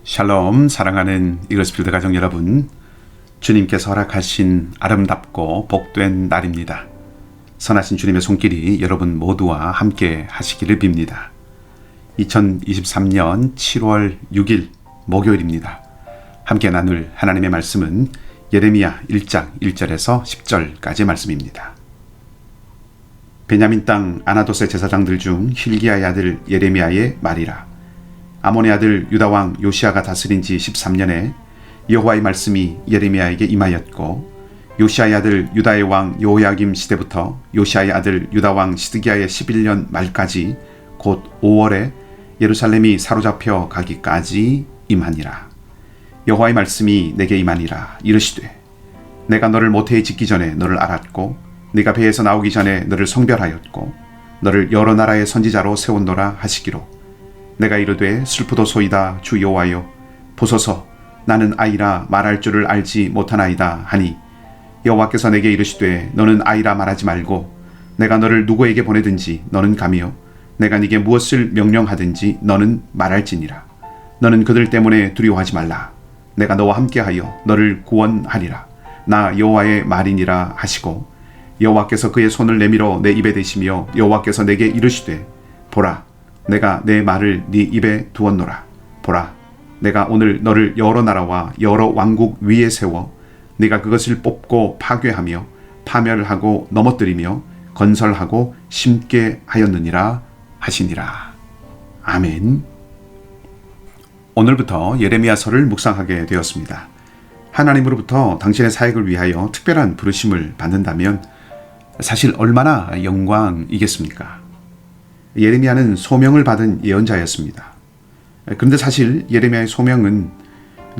샬롬, 사랑하는 이글스필드 가족 여러분, 주님께서 허락하신 아름답고 복된 날입니다. 선하신 주님의 손길이 여러분 모두와 함께 하시기를 빕니다. 2023년 7월 6일 목요일입니다. 함께 나눌 하나님의 말씀은 예레미야 1장 1절에서 10절까지 말씀입니다. 베냐민 땅 아나돗의 제사장들 중 hil기야의 아들 예레미야의 말이라. 아몬의 아들 유다왕 요시야가 다스린 지 13년에 여호와의 말씀이 예레미야에게 임하였고, 요시야의 아들 유다의 왕 여호야김 시대부터 요시야의 아들 유다왕 시드기야의 11년 말까지 곧 5월에 예루살렘이 사로잡혀 가기까지 임하니라. 여호와의 말씀이 내게 임하니라. 이르시되 내가 너를 모태에 짓기 전에 너를 알았고, 네가 배에서 나오기 전에 너를 성별하였고, 너를 여러 나라의 선지자로 세웠노라 하시기로, 내가 이르되 슬프도소이다 주 여호와여, 보소서 나는 아이라 말할 줄을 알지 못하나이다 하니, 여호와께서 내게 이르시되 너는 아이라 말하지 말고 내가 너를 누구에게 보내든지 너는 가며 내가 네게 무엇을 명령하든지 너는 말할지니라. 너는 그들 때문에 두려워하지 말라. 내가 너와 함께하여 너를 구원하리라. 나 여호와의 말이니라 하시고, 여호와께서 그의 손을 내밀어 내 입에 대시며 여호와께서 내게 이르시되 보라, 내가 내 말을 네 입에 두었노라. 보라, 내가 오늘 너를 여러 나라와 여러 왕국 위에 세워 네가 그것을 뽑고 파괴하며 파멸하고 넘어뜨리며 건설하고 심게 하였느니라 하시니라. 아멘. 오늘부터 예레미야서를 묵상하게 되었습니다. 하나님으로부터 당신의 사역을 위하여 특별한 부르심을 받는다면 사실 얼마나 영광이겠습니까? 예레미야는 소명을 받은 예언자였습니다. 그런데 사실 예레미야의 소명은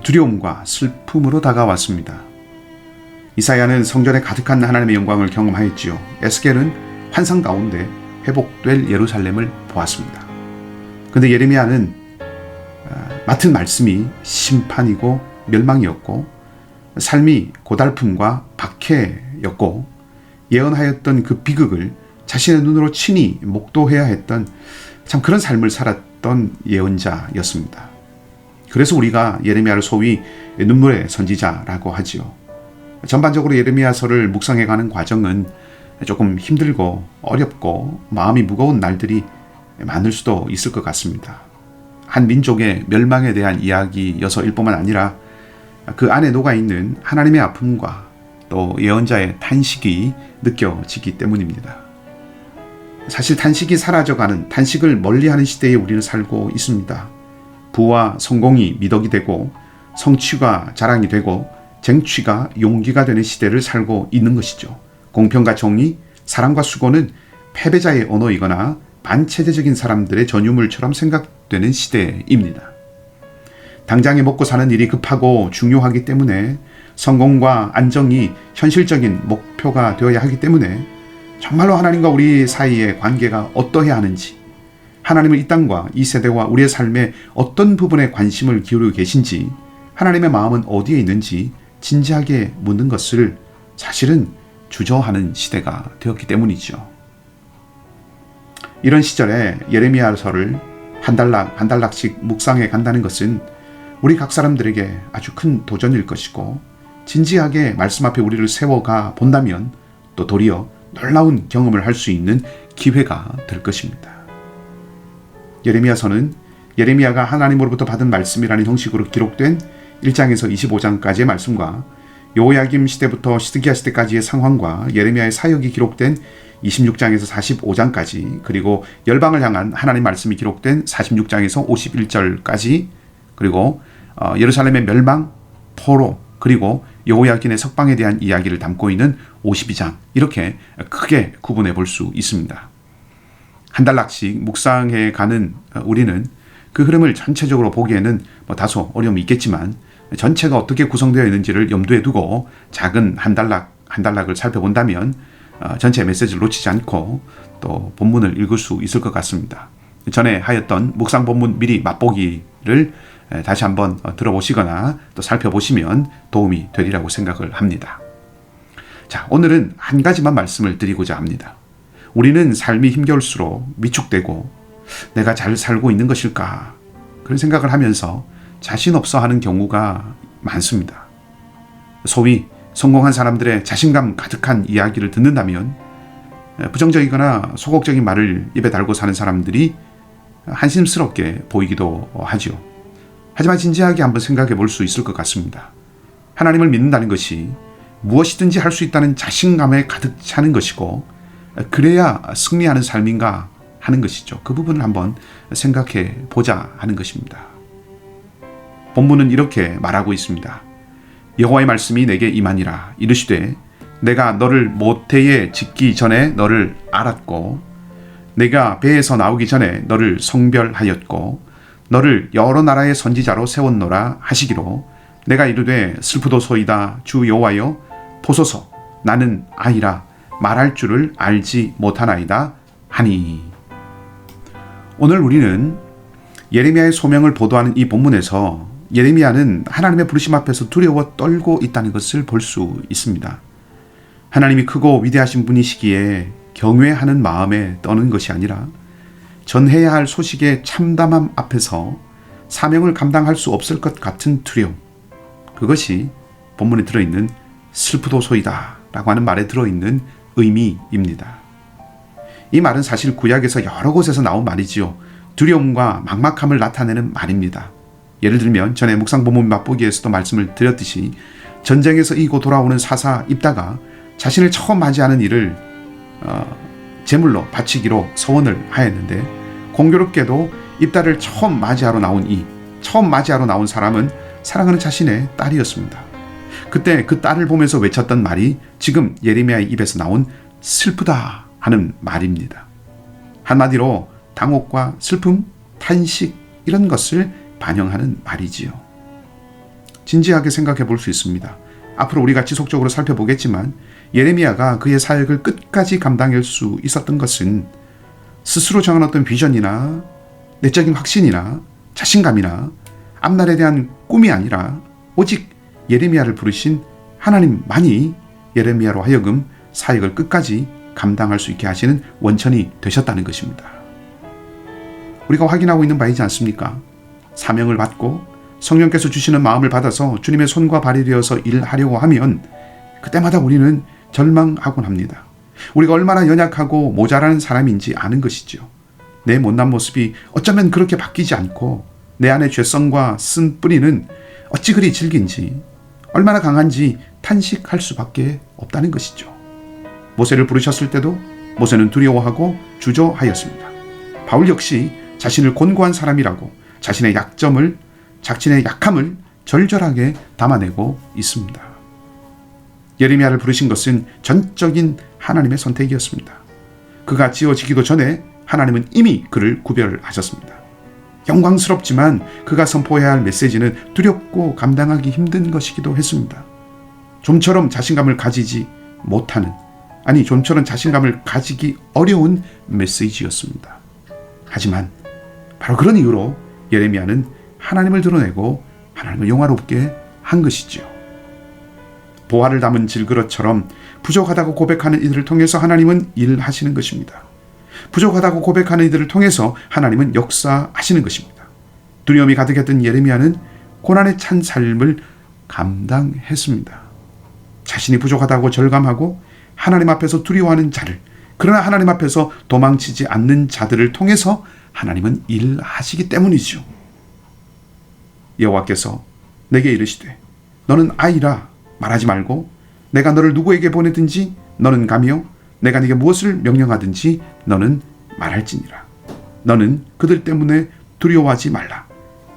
두려움과 슬픔으로 다가왔습니다. 이사야는 성전에 가득한 하나님의 영광을 경험하였지요. 에스겔은 환상 가운데 회복될 예루살렘을 보았습니다. 그런데 예레미야는 맡은 말씀이 심판이고 멸망이었고, 삶이 고달픔과 박해였고, 예언하였던 그 비극을 자신의 눈으로 친히 목도해야 했던 참 그런 삶을 살았던 예언자였습니다. 그래서 우리가 예레미야를 소위 눈물의 선지자라고 하지요. 전반적으로 예레미야서를 묵상해가는 과정은 조금 힘들고 어렵고 마음이 무거운 날들이 많을 수도 있을 것 같습니다. 한 민족의 멸망에 대한 이야기여서일 뿐만 아니라 그 안에 녹아있는 하나님의 아픔과 또 예언자의 탄식이 느껴지기 때문입니다. 사실 탄식이 사라져가는, 탄식을 멀리하는 시대에 우리는 살고 있습니다. 부와 성공이 미덕이 되고 성취가 자랑이 되고 쟁취가 용기가 되는 시대를 살고 있는 것이죠. 공평과 정의, 사랑과 수고는 패배자의 언어이거나 반체제적인 사람들의 전유물처럼 생각되는 시대입니다. 당장에 먹고 사는 일이 급하고 중요하기 때문에 성공과 안정이 현실적인 목표가 되어야 하기 때문에 정말로 하나님과 우리 사이의 관계가 어떠해야 하는지, 하나님은 이 땅과 이 세대와 우리의 삶의 어떤 부분에 관심을 기울이고 계신지, 하나님의 마음은 어디에 있는지 진지하게 묻는 것을 사실은 주저하는 시대가 되었기 때문이죠. 이런 시절에 예레미야서를 한 달락씩 묵상해 간다는 것은 우리 각 사람들에게 아주 큰 도전일 것이고, 진지하게 말씀 앞에 우리를 세워가 본다면 또 도리어 놀라운 경험을 할 수 있는 기회가 될 것입니다. 예레미야서는 예레미야가 하나님으로부터 받은 말씀이라는 형식으로 기록된 1장에서 25장까지의 말씀과 여호야김 시대부터 시드기야 시대까지의 상황과 예레미야의 사역이 기록된 26장에서 45장까지, 그리고 열방을 향한 하나님 말씀이 기록된 46장에서 51절까지, 그리고 예루살렘의 멸망, 포로, 그리고 여호야긴의 석방에 대한 이야기를 담고 있는 52장, 이렇게 크게 구분해 볼 수 있습니다. 한 달락씩 묵상해 가는 우리는 그 흐름을 전체적으로 보기에는 다소 어려움이 있겠지만 전체가 어떻게 구성되어 있는지를 염두에 두고 작은 한 달락을 살펴본다면 전체 메시지를 놓치지 않고 또 본문을 읽을 수 있을 것 같습니다. 전에 하였던 묵상 본문 미리 맛보기를 다시 한번 들어보시거나 또 살펴보시면 도움이 되리라고 생각을 합니다. 자, 오늘은 한 가지만 말씀을 드리고자 합니다. 우리는 삶이 힘겨울수록 위축되고 내가 잘 살고 있는 것일까, 그런 생각을 하면서 자신 없어 하는 경우가 많습니다. 소위 성공한 사람들의 자신감 가득한 이야기를 듣는다면 부정적이거나 소극적인 말을 입에 달고 사는 사람들이 한심스럽게 보이기도 하죠. 하지만 진지하게 한번 생각해 볼 수 있을 것 같습니다. 하나님을 믿는다는 것이 무엇이든지 할 수 있다는 자신감에 가득 차는 것이고, 그래야 승리하는 삶인가 하는 것이죠. 그 부분을 한번 생각해 보자 하는 것입니다. 본문은 이렇게 말하고 있습니다. 여호와의 말씀이 내게 임하니라. 이르시되 내가 너를 모태에 짓기 전에 너를 알았고 내가 배에서 나오기 전에 너를 성별하였고 너를 여러 나라의 선지자로 세웠노라 하시기로 내가 이르되 슬프도소이다 주 여호와여 보소서 나는 아이라 말할 줄을 알지 못하나이다 하니. 오늘 우리는 예레미야의 소명을 보도하는 이 본문에서 예레미야는 하나님의 부르심 앞에서 두려워 떨고 있다는 것을 볼 수 있습니다. 하나님이 크고 위대하신 분이시기에 경외하는 마음에 떠는 것이 아니라 전해야 할 소식의 참담함 앞에서 사명을 감당할 수 없을 것 같은 두려움, 그것이 본문에 들어있는 슬프도소이다 라고 하는 말에 들어있는 의미입니다. 이 말은 사실 구약에서 여러 곳에서 나온 말이지요. 두려움과 막막함을 나타내는 말입니다. 예를 들면 전에 묵상본문 맛보기에서도 말씀을 드렸듯이 전쟁에서 이기고 돌아오는 사사 입다가 자신을 처음 맞이하는 이를 제물로 바치기로 서원을 하였는데, 공교롭게도 입다를 처음 맞이하러 나온 사람은 사랑하는 자신의 딸이었습니다. 그때 그 딸을 보면서 외쳤던 말이 지금 예레미야의 입에서 나온 슬프다 하는 말입니다. 한마디로 당혹과 슬픔, 탄식 이런 것을 반영하는 말이지요. 진지하게 생각해 볼 수 있습니다. 앞으로 우리가 지속적으로 살펴보겠지만 예레미야가 그의 사역을 끝까지 감당할 수 있었던 것은 스스로 정한 어떤 비전이나 내적인 확신이나 자신감이나 앞날에 대한 꿈이 아니라 오직 예레미야를 부르신 하나님만이 예레미야로 하여금 사역을 끝까지 감당할 수 있게 하시는 원천이 되셨다는 것입니다. 우리가 확인하고 있는 바이지 않습니까? 사명을 받고 성령께서 주시는 마음을 받아서 주님의 손과 발이 되어서 일하려고 하면 그때마다 우리는 절망하곤 합니다. 우리가 얼마나 연약하고 모자라는 사람인지 아는 것이죠. 내 못난 모습이 어쩌면 그렇게 바뀌지 않고 내 안의 죄성과 쓴 뿌리는 어찌 그리 질긴지, 얼마나 강한지 탄식할 수밖에 없다는 것이죠. 모세를 부르셨을 때도 모세는 두려워하고 주저하였습니다. 바울 역시 자신을 곤고한 사람이라고 자신의 약함을 절절하게 담아내고 있습니다. 예레미야를 부르신 것은 전적인 하나님의 선택이었습니다. 그가 지어지기도 전에 하나님은 이미 그를 구별하셨습니다. 영광스럽지만 그가 선포해야 할 메시지는 두렵고 감당하기 힘든 것이기도 했습니다. 좀처럼 자신감을 가지지 못하는, 좀처럼 자신감을 가지기 어려운 메시지였습니다. 하지만 바로 그런 이유로 예레미야는 하나님을 드러내고 하나님을 영화롭게 한 것이지요. 보화를 담은 질그릇처럼 부족하다고 고백하는 이들을 통해서 하나님은 일하시는 것입니다. 부족하다고 고백하는 이들을 통해서 하나님은 역사하시는 것입니다. 두려움이 가득했던 예레미야는 고난에 찬 삶을 감당했습니다. 자신이 부족하다고 절감하고 하나님 앞에서 두려워하는 자를, 그러나 하나님 앞에서 도망치지 않는 자들을 통해서 하나님은 일하시기 때문이죠. 여호와께서 내게 이르시되 너는 아이라 말하지 말고 내가 너를 누구에게 보내든지 너는 가며 내가 네게 무엇을 명령하든지 너는 말할지니라. 너는 그들 때문에 두려워하지 말라.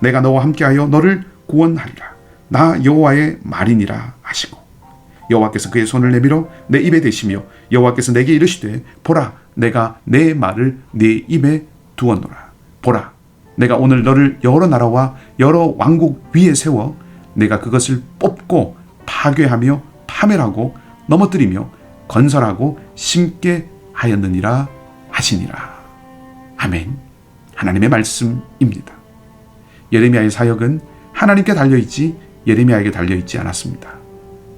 내가 너와 함께하여 너를 구원하리라. 나 여호와의 말이니라 하시고, 여호와께서 그의 손을 내밀어 내 입에 대시며 여호와께서 내게 이르시되 보라 내가 내 말을 네 입에 두었노라. 보라 내가 오늘 너를 여러 나라와 여러 왕국 위에 세워 내가 그것을 뽑고 파괴하며 파멸하고 넘어뜨리며 건설하고 심게 하였느니라 하시니라. 아멘. 하나님의 말씀입니다. 예레미야의 사역은 하나님께 달려있지 예레미야에게 달려있지 않았습니다.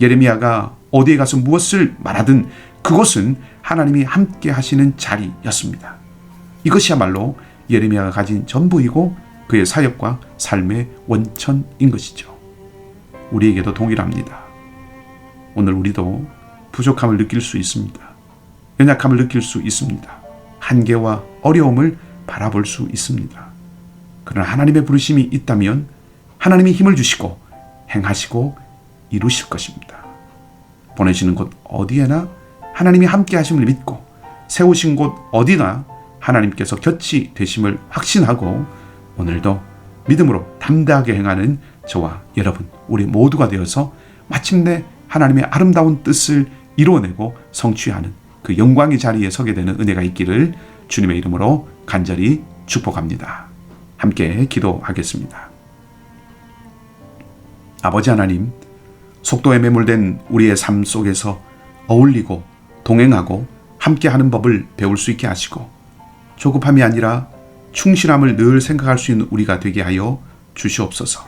예레미야가 어디에 가서 무엇을 말하든 그것은 하나님이 함께 하시는 자리였습니다. 이것이야말로 예레미야가 가진 전부이고 그의 사역과 삶의 원천인 것이죠. 우리에게도 동일합니다. 오늘 우리도 부족함을 느낄 수 있습니다. 연약함을 느낄 수 있습니다. 한계와 어려움을 바라볼 수 있습니다. 그러나 하나님의 부르심이 있다면 하나님이 힘을 주시고 행하시고 이루실 것입니다. 보내시는 곳 어디에나 하나님이 함께 하심을 믿고 세우신 곳 어디나 하나님께서 곁이 되심을 확신하고 오늘도 믿음으로 담대하게 행하는 저와 여러분 우리 모두가 되어서 마침내 하나님의 아름다운 뜻을 이루어내고 성취하는 그 영광의 자리에 서게 되는 은혜가 있기를 주님의 이름으로 간절히 축복합니다. 함께 기도하겠습니다. 아버지 하나님, 속도에 매몰된 우리의 삶 속에서 어울리고 동행하고 함께하는 법을 배울 수 있게 하시고 조급함이 아니라 충실함을 늘 생각할 수 있는 우리가 되게 하여 주시옵소서.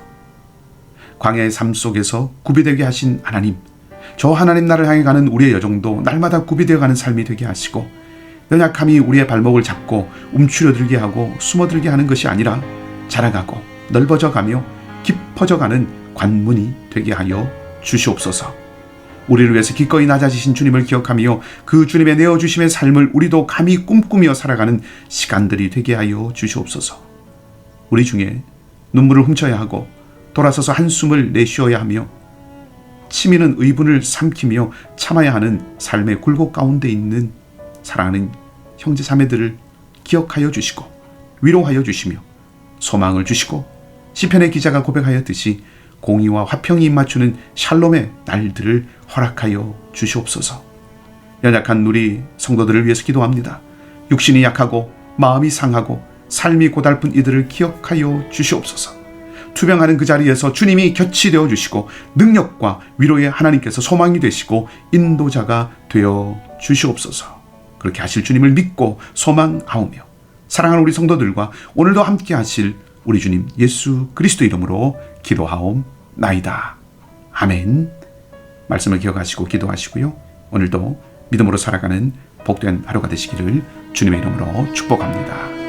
광야의 삶 속에서 구비되게 하신 하나님, 저 하나님 나라를 향해 가는 우리의 여정도 날마다 구비되어가는 삶이 되게 하시고 연약함이 우리의 발목을 잡고 움츠려들게 하고 숨어들게 하는 것이 아니라 자라가고 넓어져가며 깊어져가는 관문이 되게 하여 주시옵소서. 우리를 위해서 기꺼이 낮아지신 주님을 기억하며 그 주님의 내어주심의 삶을 우리도 감히 꿈꾸며 살아가는 시간들이 되게 하여 주시옵소서. 우리 중에 눈물을 훔쳐야 하고 돌아서서 한숨을 내쉬어야 하며 치미는 의분을 삼키며 참아야 하는 삶의 굴곡 가운데 있는 사랑하는 형제 자매들을 기억하여 주시고 위로하여 주시며 소망을 주시고 시편의 기자가 고백하였듯이 공의와 화평이 입맞추는 샬롬의 날들을 허락하여 주시옵소서. 연약한 우리 성도들을 위해서 기도합니다. 육신이 약하고 마음이 상하고 삶이 고달픈 이들을 기억하여 주시옵소서. 투병하는 그 자리에서 주님이 곁이 되어 주시고 능력과 위로의 하나님께서 소망이 되시고 인도자가 되어 주시옵소서. 그렇게 하실 주님을 믿고 소망하오며 사랑하는 우리 성도들과 오늘도 함께 하실 우리 주님 예수 그리스도 이름으로 기도하옵나이다. 아멘. 말씀을 기억하시고 기도하시고요. 오늘도 믿음으로 살아가는 복된 하루가 되시기를 주님의 이름으로 축복합니다.